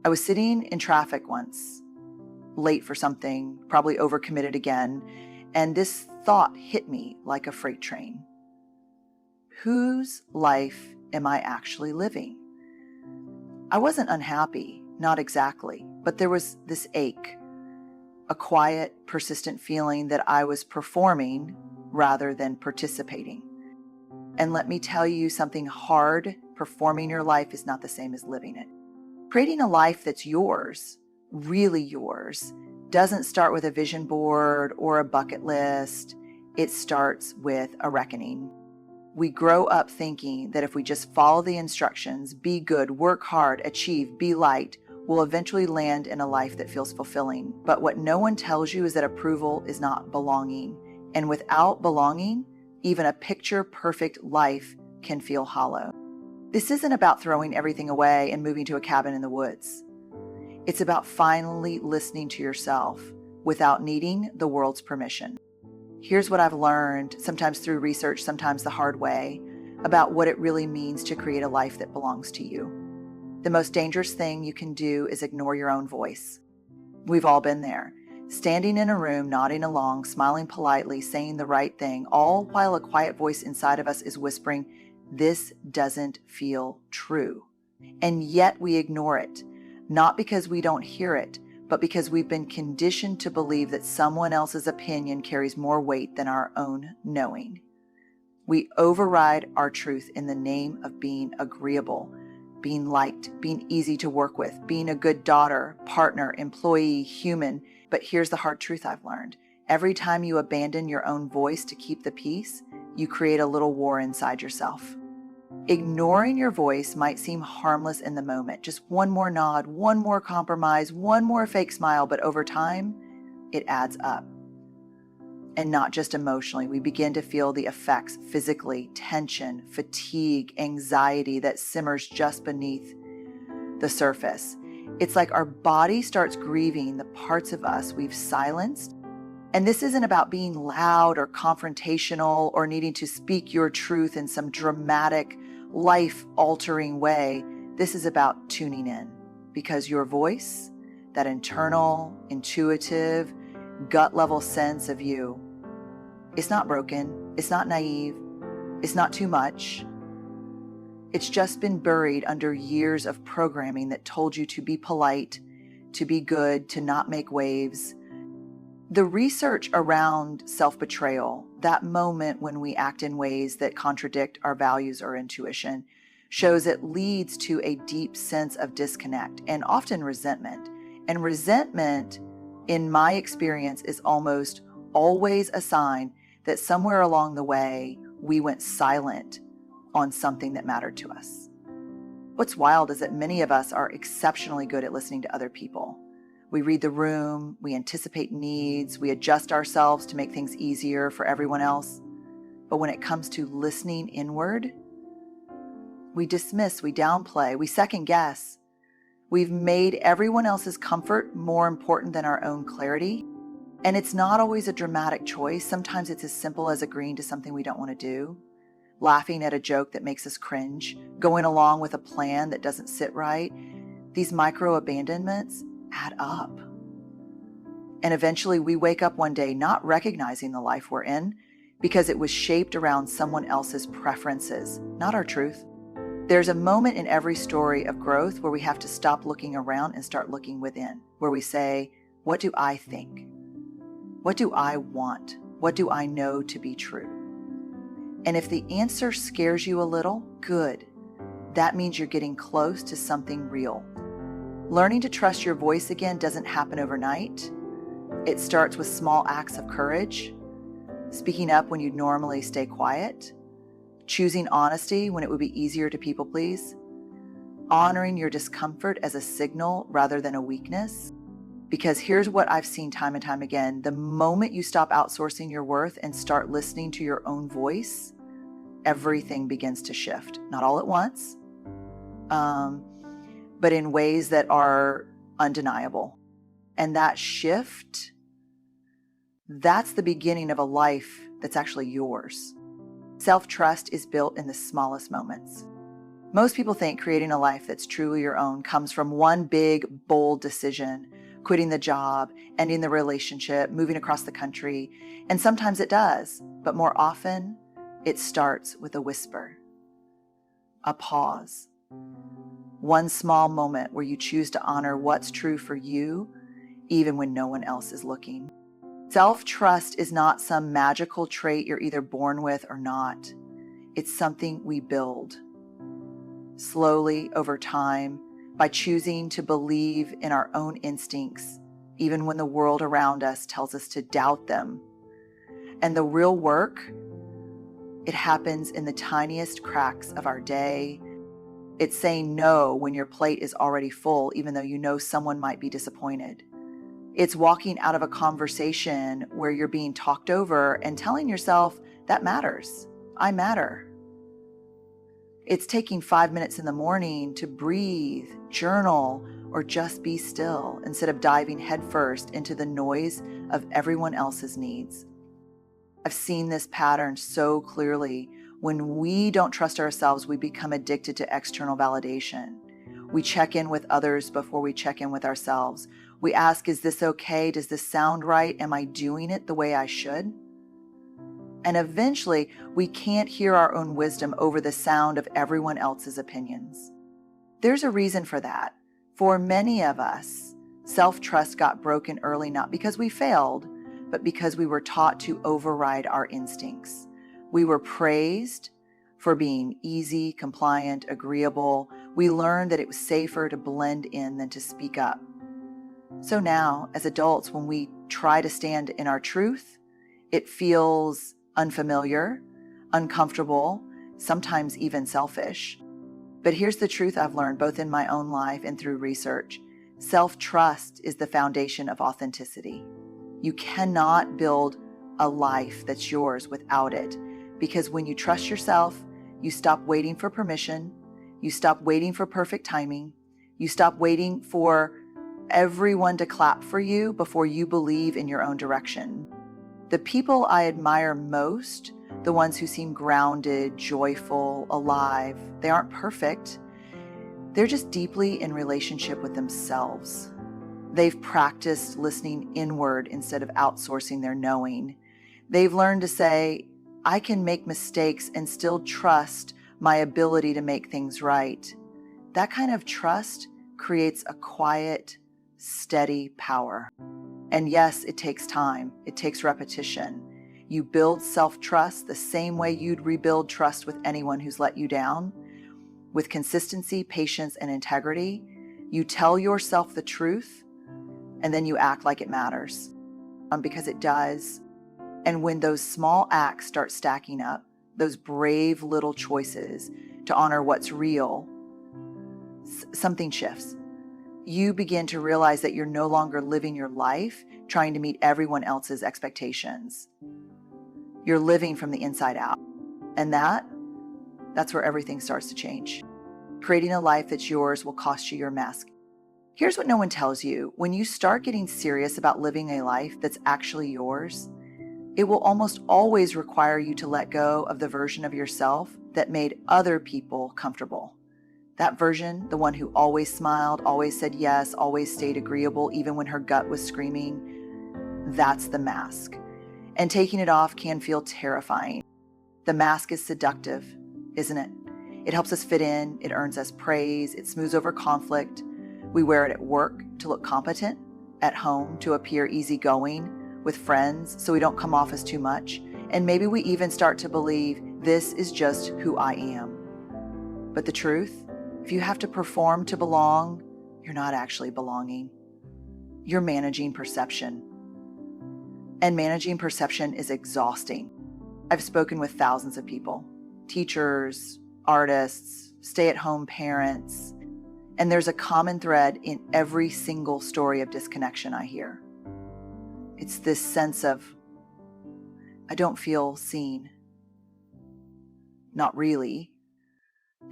I was sitting in traffic once, late for something, probably overcommitted again, and this thought hit me like a freight train. Whose life am I actually living? I wasn't unhappy, not exactly, but there was this ache, a quiet, persistent feeling that I was performing rather than participating. And let me tell you something hard: performing your life is not the same as living it. Creating a life that's yours, really yours, doesn't start with a vision board or a bucket list. It starts with a reckoning. We grow up thinking that if we just follow the instructions, be good, work hard, achieve, be light, we'll eventually land in a life that feels fulfilling. But what no one tells you is that approval is not belonging. And without belonging, even a picture-perfect life can feel hollow. This isn't about throwing everything away and moving to a cabin in the woods. It's about finally listening to yourself without needing the world's permission. Here's what I've learned, sometimes through research, sometimes the hard way, about what it really means to create a life that belongs to you. The most dangerous thing you can do is ignore your own voice. We've all been there, standing in a room, nodding along, smiling politely, saying the right thing, all while a quiet voice inside of us is whispering, "This doesn't feel true." And yet we ignore it, not because we don't hear it, but because we've been conditioned to believe that someone else's opinion carries more weight than our own knowing. We override our truth in the name of being agreeable, being liked, being easy to work with, being a good daughter, partner, employee, human. But here's the hard truth I've learned. Every time you abandon your own voice to keep the peace, you create a little war inside yourself. Ignoring your voice might seem harmless in the moment, just one more nod, one more compromise, one more fake smile, but over time, it adds up. And not just emotionally, we begin to feel the effects physically: tension, fatigue, anxiety that simmers just beneath the surface. It's like our body starts grieving the parts of us we've silenced. And this isn't about being loud or confrontational or needing to speak your truth in some dramatic, life-altering way. This is about tuning in, because your voice, that internal, intuitive, gut-level sense of you, it's not broken, it's not naive, it's not too much. It's just been buried under years of programming that told you to be polite, to be good, to not make waves. The research around self-betrayal, that moment when we act in ways that contradict our values or intuition, shows it leads to a deep sense of disconnect and often resentment. And resentment, in my experience, is almost always a sign that somewhere along the way we went silent on something that mattered to us. What's wild is that many of us are exceptionally good at listening to other people. We read the room, we anticipate needs, we adjust ourselves to make things easier for everyone else. But when it comes to listening inward, we dismiss, we downplay, we second guess. We've made everyone else's comfort more important than our own clarity. And it's not always a dramatic choice. Sometimes it's as simple as agreeing to something we don't want to do, laughing at a joke that makes us cringe, going along with a plan that doesn't sit right. These micro abandonments add up. And eventually we wake up one day not recognizing the life we're in because it was shaped around someone else's preferences, not our truth. There's a moment in every story of growth where we have to stop looking around and start looking within, where we say, what do I think? What do I want? What do I know to be true? And if the answer scares you a little, good. That means you're getting close to something real. Learning to trust your voice again doesn't happen overnight. It starts with small acts of courage, speaking up when you'd normally stay quiet, choosing honesty when it would be easier to people please, honoring your discomfort as a signal rather than a weakness. Because here's what I've seen time and time again: the moment you stop outsourcing your worth and start listening to your own voice, everything begins to shift. Not all at once, but in ways that are undeniable. And that shift, that's the beginning of a life that's actually yours. Self-trust is built in the smallest moments. Most people think creating a life that's truly your own comes from one big, bold decision, quitting the job, ending the relationship, moving across the country. And sometimes it does, but more often, it starts with a whisper, a pause, one small moment where you choose to honor what's true for you, even when no one else is looking. Self-trust is not some magical trait you're either born with or not. It's something we build slowly over time by choosing to believe in our own instincts, even when the world around us tells us to doubt them. And the real work, it happens in the tiniest cracks of our day. It's saying no when your plate is already full, even though you know someone might be disappointed. It's walking out of a conversation where you're being talked over and telling yourself, that matters. I matter. It's taking 5 minutes in the morning to breathe, journal, or just be still instead of diving headfirst into the noise of everyone else's needs. I've seen this pattern so clearly. When we don't trust ourselves, we become addicted to external validation. We check in with others before we check in with ourselves. We ask, is this okay? Does this sound right? Am I doing it the way I should? And eventually, we can't hear our own wisdom over the sound of everyone else's opinions. There's a reason for that. For many of us, self-trust got broken early not because we failed, but because we were taught to override our instincts. We were praised for being easy, compliant, agreeable. We learned that it was safer to blend in than to speak up. So now, as adults, when we try to stand in our truth, it feels unfamiliar, uncomfortable, sometimes even selfish. But here's the truth I've learned both in my own life and through research. Self-trust is the foundation of authenticity. You cannot build a life that's yours without it, because when you trust yourself, you stop waiting for permission, you stop waiting for perfect timing, you stop waiting for everyone to clap for you before you believe in your own direction. The people I admire most, the ones who seem grounded, joyful, alive, they aren't perfect. They're just deeply in relationship with themselves. They've practiced listening inward instead of outsourcing their knowing. They've learned to say, I can make mistakes and still trust my ability to make things right. That kind of trust creates a quiet, steady power. And yes, it takes time. It takes repetition. You build self-trust the same way you'd rebuild trust with anyone who's let you down. With consistency, patience, and integrity, you tell yourself the truth, and then you act like it matters, because it does. And when those small acts start stacking up, those brave little choices to honor what's real, something shifts. You begin to realize that you're no longer living your life trying to meet everyone else's expectations. You're living from the inside out. And that's where everything starts to change. Creating a life that's yours will cost you your mask. Here's what no one tells you. When you start getting serious about living a life that's actually yours, it will almost always require you to let go of the version of yourself that made other people comfortable. That version, the one who always smiled, always said yes, always stayed agreeable, even when her gut was screaming, that's the mask. And taking it off can feel terrifying. The mask is seductive, isn't it? It helps us fit in, it earns us praise, it smooths over conflict. We wear it at work to look competent, at home to appear easygoing, with friends so we don't come off as too much. And maybe we even start to believe this is just who I am. But the truth, if you have to perform to belong, you're not actually belonging. You're managing perception. And managing perception is exhausting. I've spoken with thousands of people, teachers, artists, stay-at-home parents, and there's a common thread in every single story of disconnection I hear. It's this sense of, I don't feel seen. Not really.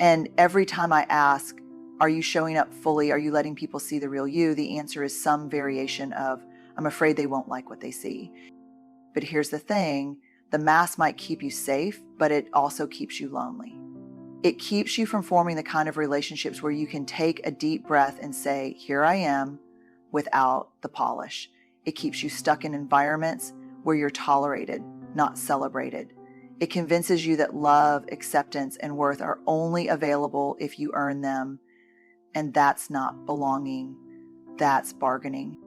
And every time I ask, are you showing up fully? Are you letting people see the real you? The answer is some variation of, I'm afraid they won't like what they see. But here's the thing, the mask might keep you safe, but it also keeps you lonely. It keeps you from forming the kind of relationships where you can take a deep breath and say, here I am, without the polish. It keeps you stuck in environments where you're tolerated, not celebrated. It convinces you that love, acceptance, and worth are only available if you earn them. And that's not belonging. That's bargaining.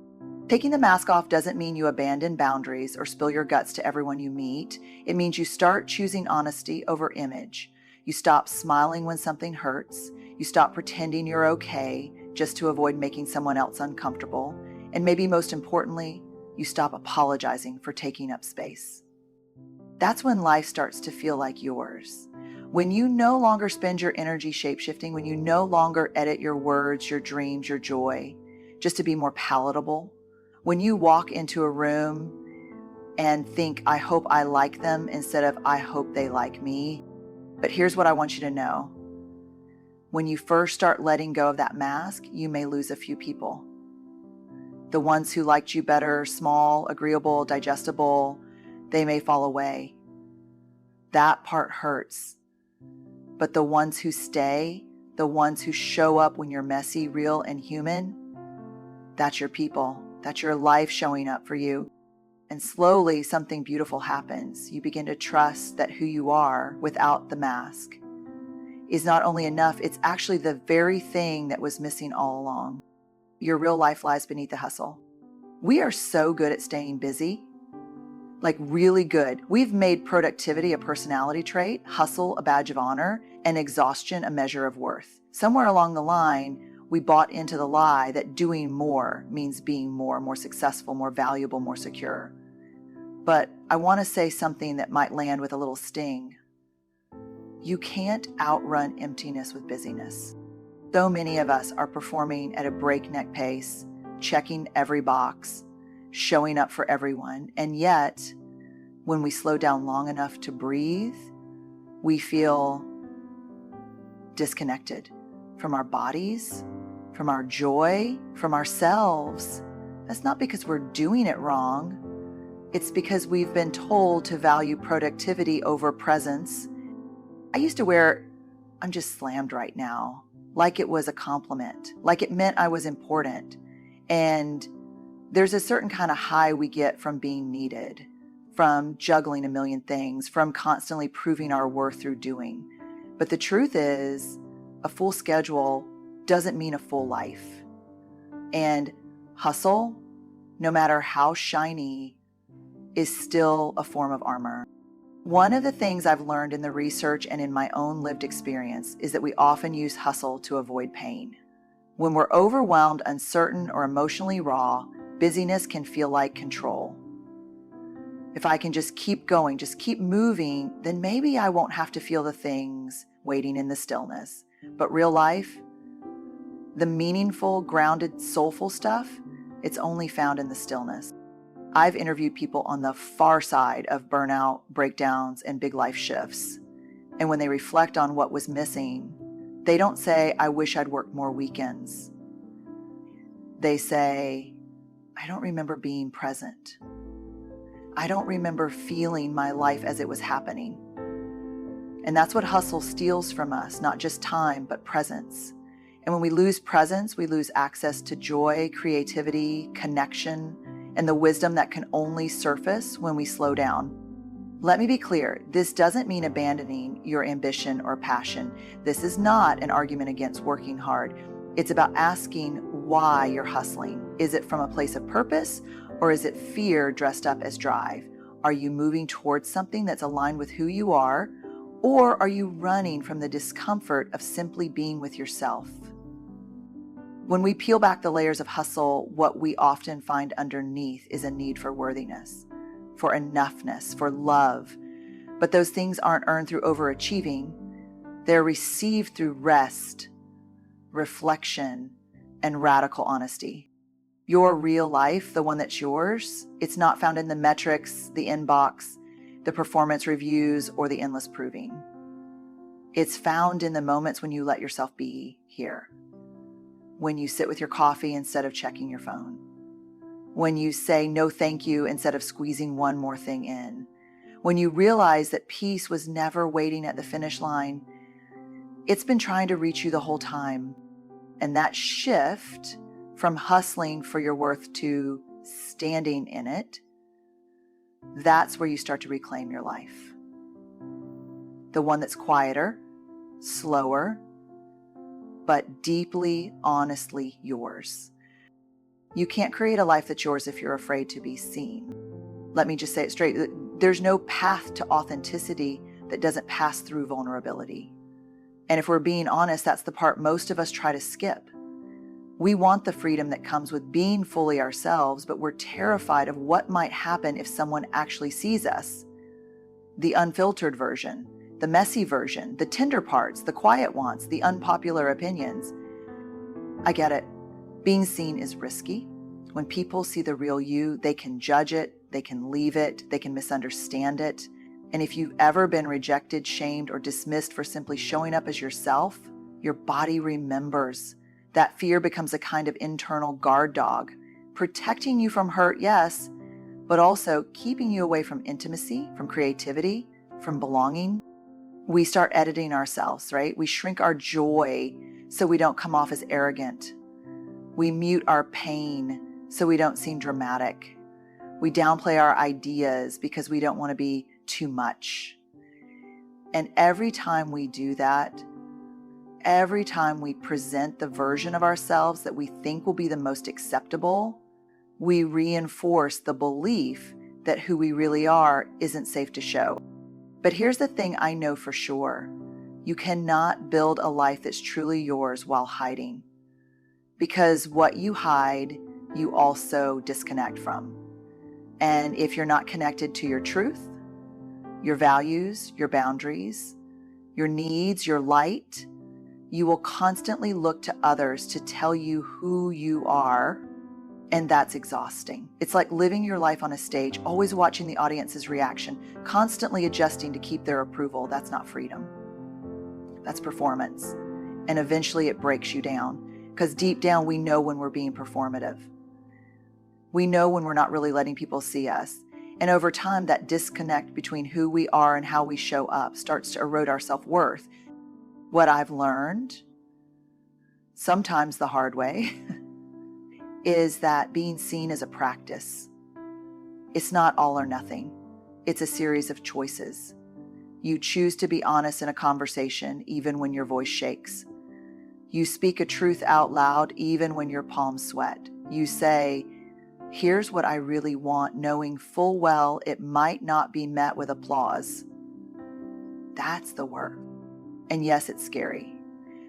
Taking the mask off doesn't mean you abandon boundaries or spill your guts to everyone you meet. It means you start choosing honesty over image. You stop smiling when something hurts. You stop pretending you're okay just to avoid making someone else uncomfortable. And maybe most importantly, you stop apologizing for taking up space. That's when life starts to feel like yours. When you no longer spend your energy shapeshifting, when you no longer edit your words, your dreams, your joy, just to be more palatable. When you walk into a room and think, I hope I like them, instead of I hope they like me. But here's what I want you to know. When you first start letting go of that mask, you may lose a few people. The ones who liked you better, small, agreeable, digestible, they may fall away. That part hurts. But the ones who stay, the ones who show up when you're messy, real, and human, that's your people. That's your life showing up for you. And slowly something beautiful happens. You begin to trust that who you are without the mask is not only enough, it's actually the very thing that was missing all along. Your real life lies beneath the hustle. We are so good at staying busy, like really good. We've made productivity a personality trait, hustle a badge of honor, and exhaustion a measure of worth. Somewhere along the line, we bought into the lie that doing more means being more successful, more valuable, more secure. But I want to say something that might land with a little sting. You can't outrun emptiness with busyness. So many of us are performing at a breakneck pace, checking every box, showing up for everyone. And yet, when we slow down long enough to breathe, we feel disconnected from our bodies, from our joy, from ourselves. That's not because we're doing it wrong. It's because we've been told to value productivity over presence. I used to wear, I'm just slammed right now, like it was a compliment, like it meant I was important. And there's a certain kind of high we get from being needed, from juggling a million things, from constantly proving our worth through doing. But the truth is, a full schedule doesn't mean a full life. And hustle, no matter how shiny, is still a form of armor. One of the things I've learned in the research and in my own lived experience is that we often use hustle to avoid pain. When we're overwhelmed, uncertain, or emotionally raw, busyness can feel like control. If I can just keep going, just keep moving, then maybe I won't have to feel the things waiting in the stillness. But real life, the meaningful, grounded, soulful stuff, it's only found in the stillness. I've interviewed people on the far side of burnout, breakdowns, and big life shifts. And when they reflect on what was missing, they don't say, I wish I'd worked more weekends. They say, I don't remember being present. I don't remember feeling my life as it was happening. And that's what hustle steals from us, not just time, but presence. And when we lose presence, we lose access to joy, creativity, connection, and the wisdom that can only surface when we slow down. Let me be clear, this doesn't mean abandoning your ambition or passion. This is not an argument against working hard. It's about asking why you're hustling. Is it from a place of purpose, or is it fear dressed up as drive? Are you moving towards something that's aligned with who you are, or are you running from the discomfort of simply being with yourself? When we peel back the layers of hustle, what we often find underneath is a need for worthiness, for enoughness, for love. But those things aren't earned through overachieving. They're received through rest, reflection, and radical honesty. Your real life, the one that's yours, it's not found in the metrics, the inbox, the performance reviews, or the endless proving. It's found in the moments when you let yourself be here. When you sit with your coffee instead of checking your phone. When you say no thank you instead of squeezing one more thing in. When you realize that peace was never waiting at the finish line, It's been trying to reach you the whole time. And that shift from hustling for your worth to standing in it, that's where you start to reclaim your life. The one that's quieter, slower, but deeply, honestly yours. You can't create a life that's yours if you're afraid to be seen. Let me just say it straight. There's no path to authenticity that doesn't pass through vulnerability. And if we're being honest, that's the part most of us try to skip. We want the freedom that comes with being fully ourselves, but we're terrified of what might happen if someone actually sees us. The unfiltered version, the messy version, the tender parts, the quiet ones, the unpopular opinions. I get it. Being seen is risky. When people see the real you, they can judge it, they can leave it, they can misunderstand it. And if you've ever been rejected, shamed, or dismissed for simply showing up as yourself, your body remembers. That fear becomes a kind of internal guard dog, protecting you from hurt, yes, but also keeping you away from intimacy, from creativity, from belonging. We start editing ourselves, right? We shrink our joy so we don't come off as arrogant. We mute our pain so we don't seem dramatic. We downplay our ideas because we don't want to be too much. And every time we do that, every time we present the version of ourselves that we think will be the most acceptable, we reinforce the belief that who we really are isn't safe to show. But here's the thing I know for sure. You cannot build a life that's truly yours while hiding. Because what you hide, you also disconnect from. And if you're not connected to your truth, your values, your boundaries, your needs, your light, you will constantly look to others to tell you who you are, and that's exhausting. It's like living your life on a stage, always watching the audience's reaction, constantly adjusting to keep their approval. That's not freedom. That's performance. And eventually it breaks you down, because deep down we know when we're being performative. We know when we're not really letting people see us. And over time, that disconnect between who we are and how we show up starts to erode our self-worth. What I've learned, sometimes the hard way, is that being seen is a practice. It's not all or nothing. It's a series of choices. You choose to be honest in a conversation even when your voice shakes. You speak a truth out loud even when your palms sweat. You say, "Here's what I really want," knowing full well it might not be met with applause. That's the work. And yes, it's scary,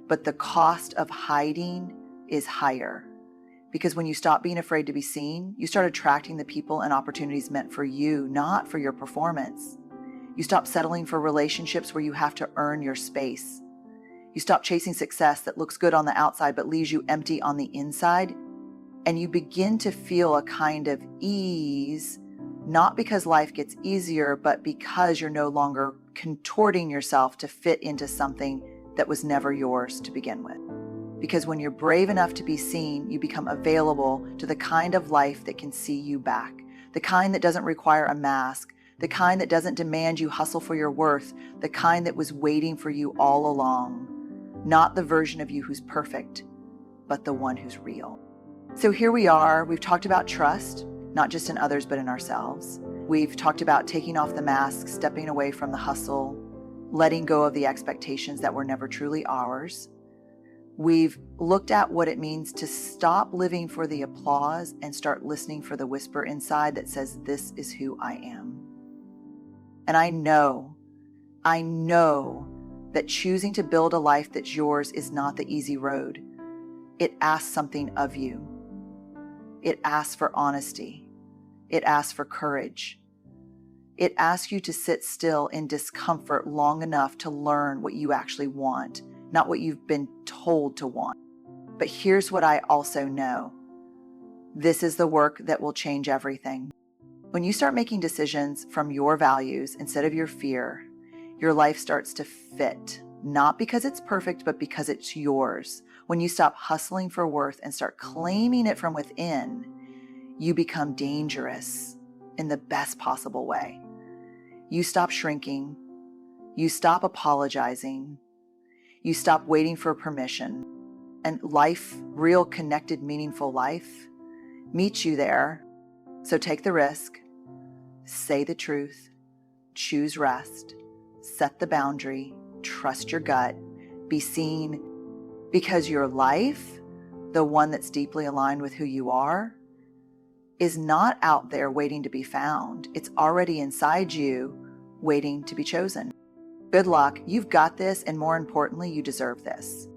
but the cost of hiding is higher. Because when you stop being afraid to be seen, you start attracting the people and opportunities meant for you, not for your performance. You stop settling for relationships where you have to earn your space. You stop chasing success that looks good on the outside but leaves you empty on the inside. And you begin to feel a kind of ease, not because life gets easier, but because you're no longer contorting yourself to fit into something that was never yours to begin with. Because when you're brave enough to be seen, you become available to the kind of life that can see you back, the kind that doesn't require a mask, the kind that doesn't demand you hustle for your worth, the kind that was waiting for you all along. Not the version of you who's perfect, but the one who's real. So here we are. We've talked about trust, not just in others, but in ourselves. We've talked about taking off the mask, stepping away from the hustle, letting go of the expectations that were never truly ours. We've looked at what it means to stop living for the applause and start listening for the whisper inside that says, "This is who I am." And I know that choosing to build a life that's yours is not the easy road. It asks something of you. It asks for honesty. It asks for courage. It asks you to sit still in discomfort long enough to learn what you actually want, not what you've been told to want. But here's what I also know. This is the work that will change everything. When you start making decisions from your values instead of your fear, your life starts to fit, not because it's perfect, but because it's yours. When you stop hustling for worth and start claiming it from within, you become dangerous in the best possible way. You stop shrinking. You stop apologizing. You stop waiting for permission. And life, real connected, meaningful life, meets you there. So take the risk, say the truth, choose rest, set the boundary, trust your gut, be seen, because your life, the one that's deeply aligned with who you are, is not out there waiting to be found. It's already inside you, waiting to be chosen. Good luck. You've got this, and more importantly, you deserve this.